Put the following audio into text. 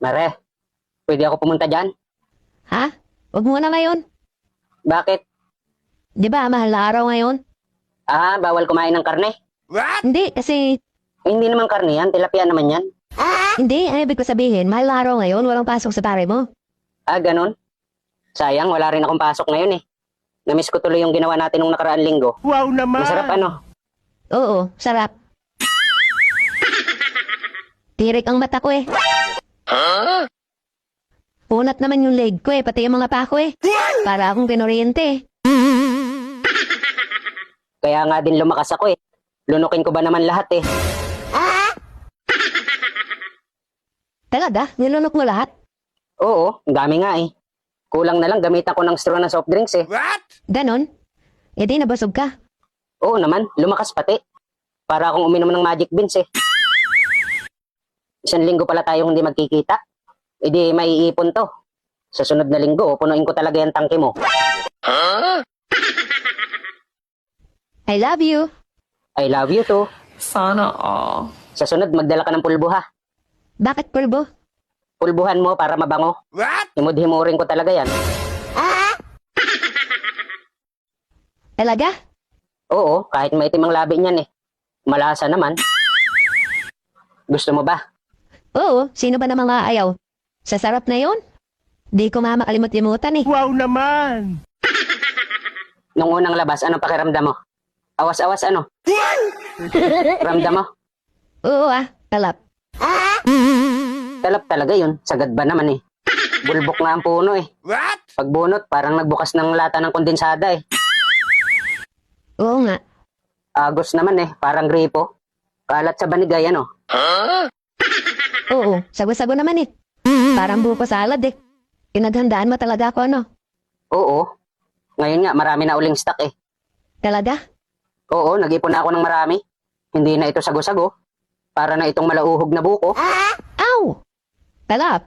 Mare, pwede ako pumunta dyan? Ha? Huwag mo na ngayon. Bakit? Di ba, mahal na araw ngayon? Bawal kumain ng karne. Hindi, kasi... Hindi naman karne yan, tilapia naman yan. Hindi, ang ibig ko sabihin, mahal na araw ngayon, walang pasok sa pare mo. Ganun? Sayang, wala rin akong pasok ngayon eh. Namiss ko tuloy yung ginawa natin nung nakaraan linggo. Wow naman! Masarap ano? Oo, sarap. Tirik ang mata ko eh. Punat naman yung leg ko eh, pati yung mga pako eh. Para akong pinoriente eh. Kaya nga din lumakas ako eh. Lunukin ko ba naman lahat eh. Talaga? Nilunok mo lahat? Oo, ang dami nga eh. Kulang na lang gamitan ko ng straw na soft drinks eh. Ganon? E di nabusog ka. Oo naman, lumakas pati. Para akong uminom ng magic beans eh. 1 linggo pala tayong hindi magkikita. E di maiipon to. Sa sunod na linggo, punuin ko talaga yung tangke mo. I love you. I love you too. Sana all. Sa sunod, magdala ka ng pulbo ha. Bakit pulbo? Pulbuhan mo para mabango. Himud-himurin ko talaga yan. Talaga? Oo, kahit maitim ang labi niyan eh. Malasa naman. Gusto mo ba? Oo, sino ba namang aayaw? Sa sarap na yun? Di ko makakalimut-limutan eh. Wow naman! Nung unang labas, anong pakiramdam mo? Awas-awas ano? Ramdam mo? Oo talap. Talap talaga yun. Sagad ba naman eh. Bulbok nga ang puno eh. Pagbunot, parang nagbukas ng lata ng kondensada eh. Oo nga. Agos naman eh, parang gripo. Kalat sa banigay ano. Oo, sago-sago naman eh. Parang buko salad eh. Pinaghandaan mo talaga ako ano? Oo. Ngayon nga, marami na uling stock eh. Talaga? Oo, nag-ipon na ako ng marami. Hindi na ito sago-sago. Para na itong malauhog na buko. Ow! Talap!